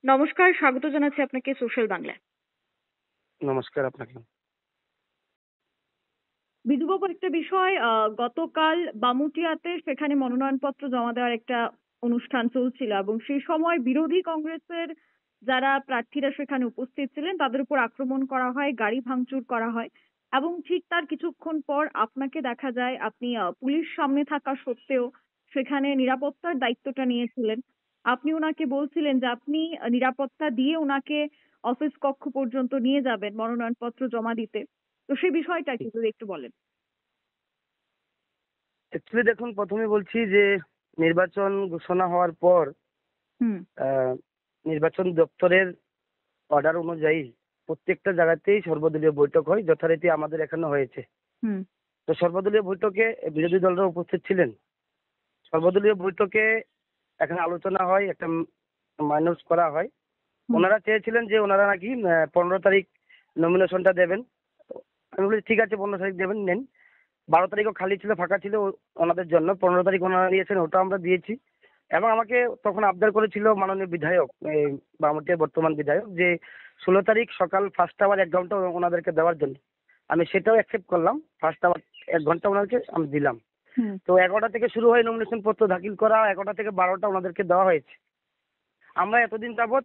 নমস্কার, স্বাগত জানাচ্ছি আপনাকে সোশ্যাল বাংলায়। নমস্কার আপনাকে। বিধুবাবু, একটা বিষয়, গতকাল বামুটিয়াতে সেখানে মনোনয়নপত্র জমা দেওয়ার একটা অনুষ্ঠান চলছিল এবং সেই সময় বিরোধী কংগ্রেসের যারা প্রার্থীরা সেখানে উপস্থিত ছিলেন তাদের উপর আক্রমণ করা হয়, গাড়ি ভাঙচুর করা হয় এবং ঠিক তার কিছুক্ষণ পর আপনাকে দেখা যায় আপনি পুলিশ সামনে থাকা সত্ত্বেও সেখানে নিরাপত্তার দায়িত্বটা নিয়েছিলেন। আপনি ওনাকে বলছিলেন যে আপনি নিরাপত্তা দিয়ে ওনাকে অফিস কক্ষ পর্যন্ত নিয়ে যাবেন মনোনয়নপত্র জমা দিতে। তো সেই বিষয়টা কি যদি একটু বলেন। অ্যাকচুয়ালি দেখুন, প্রথমে বলছি যে নির্বাচন ঘোষণা হওয়ার পর হুম। আহ, নির্বাচন দপ্তরের অর্ডার অনুযায়ী প্রত্যেকটা জায়গাতেই সর্বদলীয় বৈঠক হয়, যথারীতি আমাদের এখানে হয়েছে। হুম। তো সর্বদলীয় বৈঠকে বিরোধী দলরা উপস্থিত ছিলেন। সর্বদলীয় বৈঠকে এখানে আলোচনা হয়, একটা মাইনস করা হয়। হুম। ওনারা চেয়েছিলেন যে ওনারা নাকি 15 তারিখ নমিনেশনটা দেবেন। আমি বলি ঠিক আছে, 15 তারিখ দেবেন, নেন। 12 তারিখও খালি ছিল, ফাঁকা ছিল ওনাদের জন্য। 15 তারিখ ওনারা নিয়েছেন, ওটা আমরা দিয়েছি। এবং আমাকে তখন আবদার করেছিল মাননীয় বিধায়ক, বামুটিয়ার বর্তমান বিধায়ক, যে 16 তারিখ সকাল ফার্স্ট আওয়ার 1 ঘন্টা ওনাদেরকে দেওয়ার জন্য। আমি সেটাও অ্যাকসেপ্ট করলাম। ফার্স্ট আওয়ার 1 ঘন্টা ওনাদেরকে আমি দিলাম। হুম। তো 11টা থেকে শুরু হয় নমিনেশন পত্র দাখিল করা, 11টা থেকে 12টা ওনাদেরকে দেওয়া হয়েছে। আমরা এতদিন যাবৎ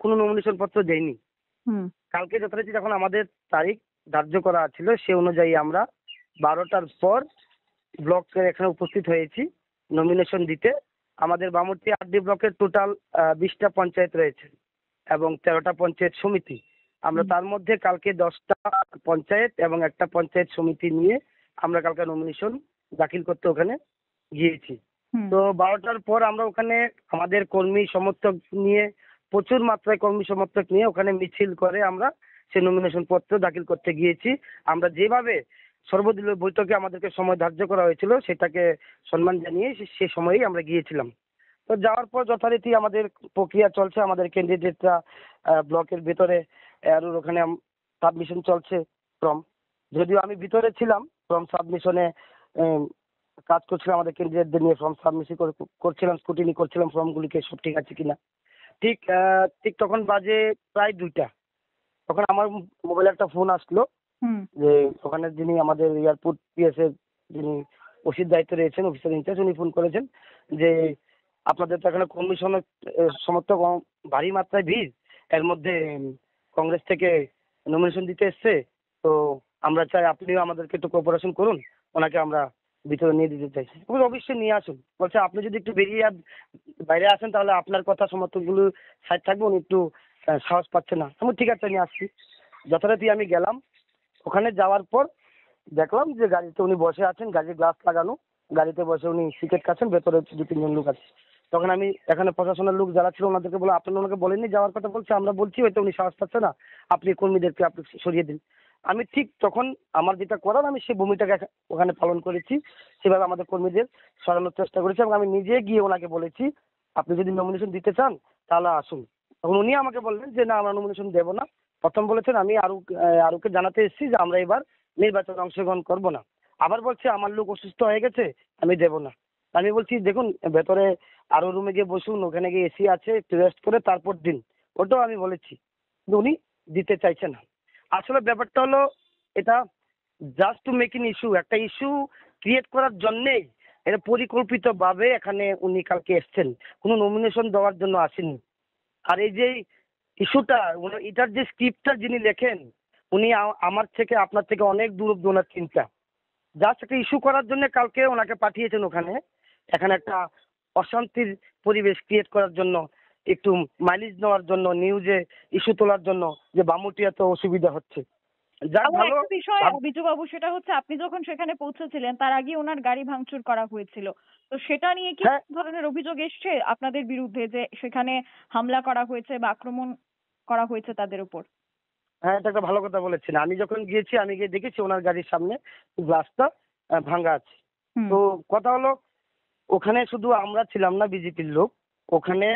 কোনো নমিনেশন পত্র দেইনি। হুম। কালকে যথারীতি যখন আমাদের তারিখ ধার্য করা ছিল, সে অনুযায়ী আমরা 12টার পর ব্লকের এখানে উপস্থিত হয়েছি নমিনেশন দিতে। আমাদের বামুরটি আরডি ব্লকের টোটাল 20টা পঞ্চায়েত রয়েছে এবং 13টা পঞ্চায়েত সমিতি। আমরা তার মধ্যে কালকে 10টা পঞ্চায়েত এবং একটা পঞ্চায়েত সমিতি নিয়ে আমরা কালকে নমিনেশন দাখিল করতে ওখানে গিয়েছি। হুম। তো 12টার পর আমরা ওখানে আমাদের কর্মী সমর্থক নিয়ে, প্রচুর মাত্রায় কর্মী সমর্থক নিয়ে ওখানে মিছিল করে আমরা সে নমিনেশন পত্র দাখিল করতে গিয়েছি। আমরা যেভাবে সর্বদলীয় বৈঠকে আমাদেরকে সময় ধার্য করা হয়েছিল সেটাকে সম্মান জানিয়ে সে সময়েই আমরা গিয়েছিলাম। তো যাওয়ার পর যথারীতি আমাদের প্রক্রিয়া চলছে, আমাদের ক্যান্ডিডেটরা ব্লকের ভেতরে আর ওখানে সাবমিশন চলছে ফর্ম। যদিও আমি ভিতরে ছিলাম, ফর্ম সাবমিশনে কাজ করছিলাম, আমাদের ক্যান্ডিডেটদের নিয়ে ফর্ম সাবমিশন করছিলাম, স্কুটিনি করছিলাম ফর্মগুলিকে সব ঠিক আছে কিনা। ঠিক ঠিক তখন বাজে প্রায় 2টা। তখন আমার মোবাইলে একটা ফোন আসলো হুম। যে ওখানে যিনি আমাদের এয়ারপোর্ট পিএস এর যিনি ওসির দায়িত্বে রয়েছেন, অফিসার ইনচার্জ, উনি ফোন করেছেন যে আপনাদের তো এখানে কমিশনের সমর্থক ভারী মাত্রায় ভিড়, এর মধ্যে কংগ্রেস থেকে নমিনেশন দিতে এসছে, তো আমরা চাই আপনিও আমাদেরকে একটু কোঅপারেশন করুন, ওনাকে আমরা ভিতরে নিয়ে দিতে চাইছি। বলছি অবশ্যই নিয়ে আসুন। বলছে আপনি যদি একটু বেরিয়ে বাইরে আসেন তাহলে আপনার কথা সমর্থকগুলো সাইড থাকবে, উনি একটু সাহস পাচ্ছে না। আমি ঠিক আছে নিয়ে আসছি। যথারীতি আমি গেলাম। ওখানে যাওয়ার পর দেখলাম যে গাড়িতে উনি বসে আছেন, গাড়ির গ্লাস লাগানো, গাড়িতে বসে উনি সিগারেট খাচ্ছেন, ভেতরে 2-3 জন লোক আছে। তখন আমি এখানে প্রশাসনের লোক যারা ছিল ওনাদেরকে বলে আপনারা ওনাকে বলেননি যাওয়ার কথা, বলছে আমরা বলছি হয়তো উনি সাহস পাচ্ছে না, আপনি কর্মীদেরকে আপনি সরিয়ে দিন। আমি ঠিক তখন আমার যেটা করার আমি সেই ভূমিটাকে ওখানে পালন করেছি, সেভাবে আমাদের কর্মীদের সরানোর চেষ্টা করেছি এবং আমি নিজে গিয়ে ওনাকে বলেছি আপনি যদি নমিনেশন দিতে চান তাহলে আসুন। তখন উনি আমাকে বললেন যে না, আমরা নমিনেশন দেবো না। প্রথম বলেছেন আমি আরুকে জানাতে এসেছি যে আমরা এবার নির্বাচনে অংশগ্রহণ করব না। আবার বলছে আমার লোক অসুস্থ হয়ে গেছে, আমি দেব না। আমি বলছি দেখুন ভেতরে আরো রুমে গিয়ে বসুন, ওখানে গিয়ে এসি আছে, একটু রেস্ট করে তারপর দিন। ওটাও আমি বলেছি, কিন্তু উনি দিতে চাইছে না। আসলে ব্যাপারটা হলো এটা just to make in issue, একটা ইস্যু ক্রিয়েট করার জন্যেই এটা পরিকল্পিতভাবে এখানে উনি কালকে এসছেন, কোনো নমিনেশন দেওয়ার জন্য আসেননি। আর এই যে ইস্যুটা, এটার যে স্ক্রিপ্টটা যিনি লেখেন উনি আমার থেকে আপনার থেকে অনেক দূর অব্দি ওনার চিন্তা। জাস্ট একটা ইস্যু করার জন্য কালকে ওনাকে পাঠিয়েছেন ওখানে, এখানে একটা অশান্তির পরিবেশ ক্রিয়েট করার জন্য, একটু মাইলেজ নেওয়ার জন্য, নিউজে ইস্যু তোলার জন্য যে বামুটিয়াতে অসুবিধা হচ্ছে। যাক আবার ভালো। একটা বিষয় বিজুবাবু, সেটা হচ্ছে আপনি যখন সেখানে পৌঁছেছিলেন তার আগে ওনার গাড়ি ভাঙচুর করা হয়েছিল। তো সেটা নিয়ে কি হ্যাঁ, ধরনের অভিযোগ এসছে আপনাদের বিরুদ্ধে যে সেখানে হামলা করা হয়েছে বা আক্রমণ করা হয়েছে তাদের উপর? হ্যাঁ, এটা একটা ভালো কথা বলেছেন। আমি যখন গিয়েছি আমি গিয়ে দেখেছি ওনার গাড়ির সামনে গ্লাসটা ভাঙা আছে। হুম। তো কথা হলো ওখানে শুধু আমরা ছিলাম না বিজেপির লোক, ওখানে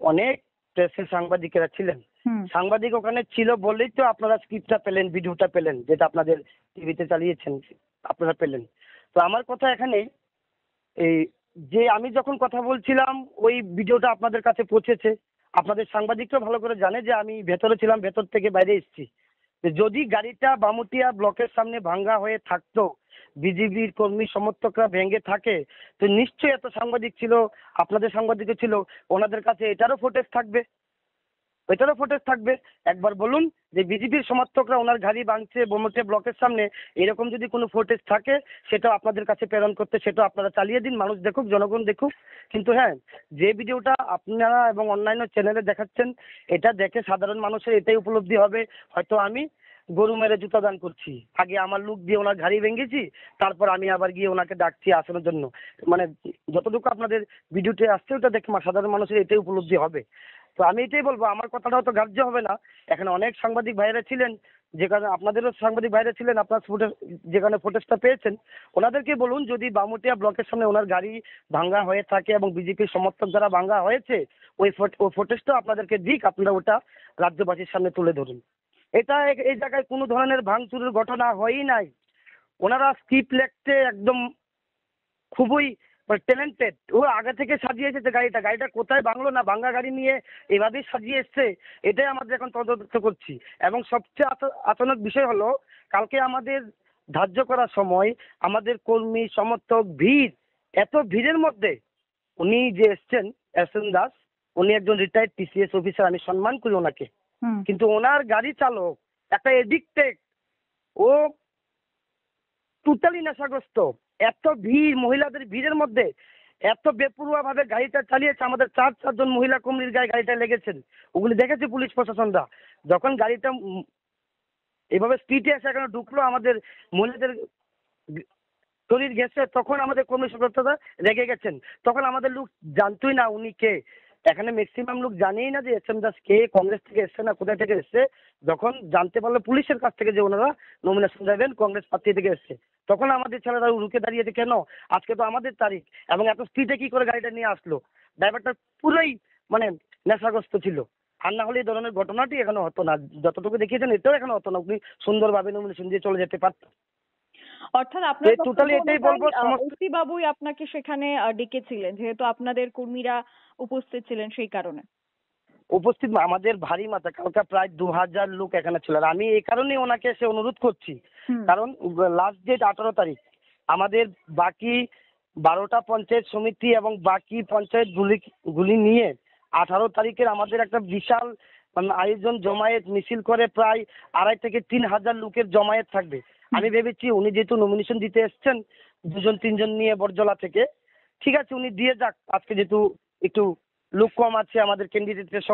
অনেক প্রেসের সাংবাদিকেরা ছিলেন। হুম। সাংবাদিক ওখানে ছিল বলেই তো আপনারা স্ক্রিপ্টটা পেলেন, ভিডিওটা পেলেন, যেটা আপনাদের টিভিতে চালিয়েছেন, আপনারা পেলেন। তো আমার কথা এখানে এই যে আমি যখন কথা বলছিলাম ওই ভিডিওটা আপনাদের কাছে পৌঁছেছে, আপনাদের সাংবাদিকরা ভালো করে জানে যে আমি ভেতরে ছিলাম, ভেতর থেকে বাইরে এসেছি। যদি গাড়িটা বামুটিয়া ব্লকের সামনে ভাঙ্গা হয়ে থাকতো, বিজেপির কর্মী সমর্থকরা ভেঙে থাকে, তো নিশ্চয়ই এত সাংবাদিক ছিল, আপনাদের সাংবাদিকও ছিল, ওনাদের কাছে এটারও ফুটেজ থাকবে, এটারও ফুটেজ থাকবে। একবার বলুন যে বিজেপির সমর্থকরা ওনার গাড়ি ভাঙছে বামুটিয়া ব্লকের সামনে, এরকম যদি কোনো ফুটেজ থাকে সেটাও আপনাদের কাছে প্রেরণ করতে, সেটাও আপনারা চালিয়ে দিন, মানুষ দেখুক, জনগণ দেখুক। কিন্তু হ্যাঁ, যে ভিডিওটা আপনারা এবং অন্যান্য চ্যানেলে দেখাচ্ছেন, এটা দেখে সাধারণ মানুষের এটাই উপলব্ধি হবে, হয়তো আমি গরু মেরে জুতা দান করছি, আগে আমার লোক দিয়ে ওনার গাড়ি ভেঙেছি, তারপর আমি আবার গিয়ে ওনাকে ডাকছি আসানোর জন্য। মানে যতটুকু আপনাদের ভিডিওতে আসছে ওটা দেখে সাধারণ মানুষের এটাই উপলব্ধি হবে। তো আমি এটাই বলবো, আমার কথাটাও তো গ্রাহ্য হবে না। এখানে অনেক সাংবাদিক ভাইরা ছিলেন, যেখানে আপনাদেরও সাংবাদিক ভাইরা ছিলেন, আপনার ফুটেজ যেখানে ফুটেজটা পেয়েছেন, ওনাদেরকে বলুন যদি বামুটিয়া ব্লকের সামনে ওনার গাড়ি ভাঙ্গা হয়ে থাকে এবং বিজেপির সমর্থক দ্বারা ভাঙ্গা হয়েছে, ওই ফুটেজটা আপনাদেরকে দিক, আপনারা ওটা রাজ্যবাসীর সামনে তুলে ধরুন। এটা এই জায়গায় কোনো ধরনের ভাঙচুরের ঘটনা হয়ই নাই। ওনারা স্ক্রিপ্ট লিখতে একদম খুবই ট্যালেন্টেড। ও আগে থেকে সাজিয়ে এসেছে গাড়িটা, গাড়িটা কোথায় ভাঙলো না ভাঙা গাড়ি নিয়ে এভাবেই সাজিয়ে এসছে, এটাই আমাদের এখন তদন্ত করছি। এবং সবচেয়ে আতঙ্ক বিষয় হলো, কালকে আমাদের ধার্য করার সময় আমাদের কর্মী সমর্থক ভিড়, এত ভিড়ের মধ্যে উনি যে এসছেন এস এন দাস, উনি একজন রিটায়ার্ড টিসিএস অফিসার, আমি সম্মান করি ওনাকে, হুম। কিন্তু ওনার গাড়ি চালক একটা এডিক্টেড, ও টোটালি নেশাগ্রস্ত। এত ভিড়, মহিলাদের ভিড়ের মধ্যে এত বেপরোয়া ভাবে গাড়িটা চালিয়েছে, আমাদের চারজন মহিলা কর্মীর গায়ে গাড়িটা লেগেছেন, ওগুলি দেখেছে পুলিশ প্রশাসনরা। যখন গাড়িটা এভাবে স্পিডে এসে এখানে ঢুকলো, আমাদের মহিলাদের শরীর গেছে, তখন আমাদের কর্মী সদস্যরা রেগে গেছেন। তখন আমাদের লোক জানতোই না উনি কে, এখানে ম্যাক্সিমাম লোক জানেই না যে এস এম দাস কে, কংগ্রেস থেকে এসছে না কোথায় থেকে এসছে। যখন জানতে পারলো পুলিশের কাছ থেকে যে ওনারা নমিনেশন দেবেন কংগ্রেস প্রার্থী থেকে এসছে, তখন আমাদের ছেলেরা রুখে দাঁড়িয়েছে, কেন আজকে তো আমাদের তারিখ, এবং এত স্পিডে কি করে গাড়িটা নিয়ে আসলো। ড্রাইভারটা পুরোই মানে নেশাগ্রস্ত ছিল, আর না হলে এই ধরনের ঘটনাটি এখনো হতো না। যতটুকু দেখিয়েছেন এটাও এখনো হতো না, উনি সুন্দরভাবে নমিনেশন দিয়ে চলে যেতে পারতেন। অর্থাৎ আপনার টোটালি এটাই বলবো, সমস্ত ওসি বাবুই আপনাকে সেখানে ডেকেছিলেন, যেহেতু আপনাদের কর্মীরা উপস্থিত ছিলেন সেই কারণে। উপস্থিত আমাদের ভারী মাত্রা, কালকে প্রায় 2000 লোক এখানে ছিল। আর আমি এই কারণেই ওনাকে এসে অনুরোধ করছি, হুম। কারণ লাস্ট ডেট 18 তারিখ, আমাদের বাকি 12টা পঞ্চায়েত সমিতি এবং বাকি পঞ্চায়েত গুলি নিয়ে 18 তারিখের আমাদের একটা বিশাল আয়োজন, জমায়েত মিছিল করে প্রায় 2.5 থেকে 3,000 লোকের জমায়েত থাকবে। আমি ভেবেছি উনি যেহেতু নমিনেশন দিতে এসছেন 2-3 জন নিয়ে বরজলা থেকে, ঠিক আছে উনি দিয়ে যাক, আজকে যেহেতু একটু লোক কম আছে, আমাদের ক্যান্ডিডেটের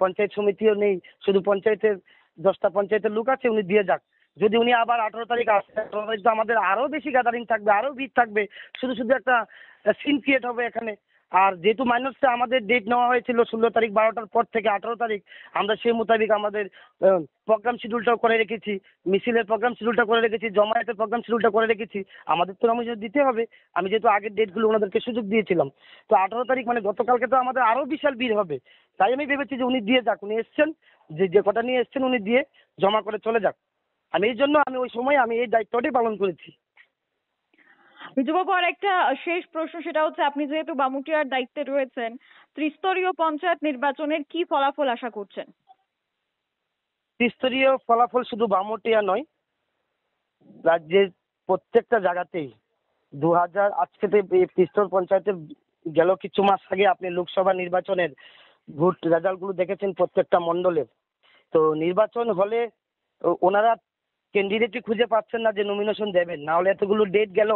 পঞ্চায়েত সমিতিও নেই, শুধু পঞ্চায়েতের 10টা পঞ্চায়েতের লোক আছে, উনি দিয়ে যাক। যদি উনি আবার 18 তারিখ আসে, 18 তারিখ তো আমাদের আরো বেশি গ্যাদারিং থাকবে, আরো ভিড় থাকবে, শুধু শুধু একটা সিন ক্রিয়েট হবে এখানে। আর যেহেতু মাইনসে আমাদের ডেট নেওয়া হয়েছিল 16 তারিখ 12টার পর থেকে 18 তারিখ, আমরা সেই মোতাবেক আমাদের প্রোগ্রাম শিডিউলটাও করে রেখেছি, মিছিলের প্রোগ্রাম শিডিউলটা করে রেখেছি, জমায়েতের প্রোগ্রাম শিডিউলটা করে রেখেছি। আমাদের তো নমিনেশন দিতে হবে, আমি যেহেতু আগের ডেটগুলো ওনাদেরকে সুযোগ দিয়েছিলাম। তো 18 তারিখ মানে গতকালকে তো আমাদের আরো বিশাল ভিড় হবে। তাই আমি ভেবেছি যে উনি দিয়ে যাক, উনি এসছেন, যে কটা নিয়ে এসছেন উনি দিয়ে জমা করে চলে যাক। আমি এই জন্য ওই সময় আমি এই দায়িত্বটাই পালন করেছি। বিজুবাবু, আর একটা শেষ প্রশ্ন, সেটা হচ্ছে আপনি যেহেতু বামুটিয়ার দায়িত্বে রয়েছেন, ত্রিস্তরীয় পঞ্চায়েত নির্বাচনের কি ফলাফল আশা করছেন? ত্রিস্তরীয় ফলাফল শুধু বামুটিয়া নয়, রাজ্যের প্রত্যেকটা জায়গাতেই 2000 আজকে তো ত্রিস্তর পঞ্চায়েতে গেল কিছু মাস আগে আপনি লোকসভা নির্বাচনের ভোট রেজাল্ট গুলো দেখেছেন প্রত্যেকটা মন্ডলের। তো নির্বাচন হলে ওনারা ক্যান্ডিডেটই খুঁজে পাচ্ছেন না যে নমিনেশন দেবেন, না হলে এতগুলো ডেট গেল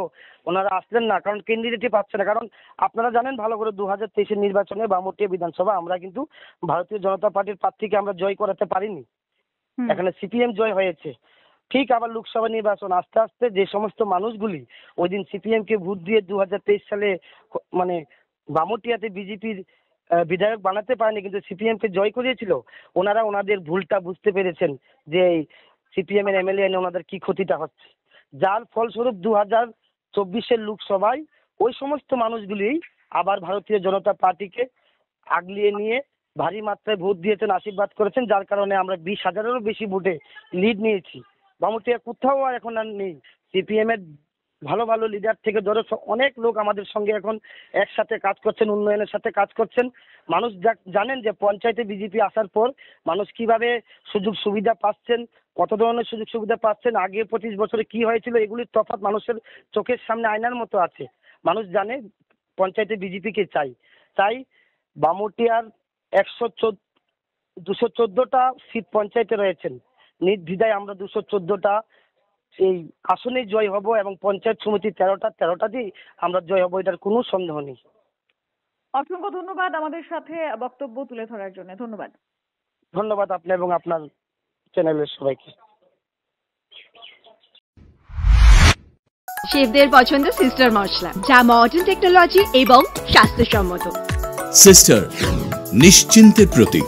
ওনারা আসলেন না, কারণ ক্যান্ডিডেটই পাচ্ছে না। কারণ আপনারা জানেন ভালো করে 2023-এর নির্বাচনে বামুটিয়া বিধানসভা আমরা কিন্তু ভারতীয় জনতা পার্টির প্রার্থীকে আমরা জয় করাতে পারিনি, এখানে সিপিএম জয় হয়েছে। ঠিক আবার লোকসভা নির্বাচন আস্তে আস্তে যে সমস্ত মানুষগুলি ওই দিন সিপিএম কে ভোট দিয়ে 2023 সালে মানে বামুটিয়াতে বিজেপির বিধায়ক বানাতে পারেনি, কিন্তু সিপিএম কে জয় করিয়েছিল, ওনারা ওনাদের ভুলটা বুঝতে পেরেছেন যে সিপিএম এর এমএলএ এনে ওনাদের কি ক্ষতিটা হচ্ছে, যার ফলস্বরূপ 2024-এর লোকসভায় ওই সমস্ত মানুষগুলি আবার ভারতীয় জনতা পার্টিকে আগলিয়ে নিয়ে ভারী মাত্রায় ভোট দিয়েছেন, আশীর্বাদ করেছেন, যার কারণে আমরা 20,000-এরও বেশি ভোটে লিড নিয়েছি। বামুটিয়া কোথাও আর এখন আর নেই সিপিএম এর ভালো ভালো লিডার থেকে ধরো অনেক লোক আমাদের সঙ্গে এখন একসাথে কাজ করছেন, উন্নয়নের সাথে কাজ করছেন। মানুষ জানেন যে পঞ্চায়েতে বিজেপি আসার পর মানুষ কিভাবে সুযোগ সুবিধা পাচ্ছেন, কত ধরনের সুযোগ সুবিধা পাচ্ছেন, আগে 25 বছরে কি হয়েছিল, এগুলির তফাৎ মানুষের চোখের সামনে আয়নার মতো আছে। মানুষ জানে পঞ্চায়েতে বিজেপিকে চাই। তাই বামুটিয়ার 214টা সিট পঞ্চায়েতে রয়েছেন, নির্দ্বিধায় আমরা 214টা এই আসনেই জয় হব এবং পঞ্চায়েত সমিতি 13টাতেই আমরা জয় হব, এটার কোনো সন্দেহ নেই। অসংখ্য ধন্যবাদ আমাদের সাথে বক্তব্য তুলে ধরার জন্য। ধন্যবাদ। ধন্যবাদ আপনি এবং আপনার চ্যানেলের সবাইকে। শেফদের পছন্দ সিস্টার মশলা, যা মডার্ন টেকনোলজি এবং স্বাস্থ্যসম্মত। সিস্টার, নিশ্চিন্তের প্রতীক।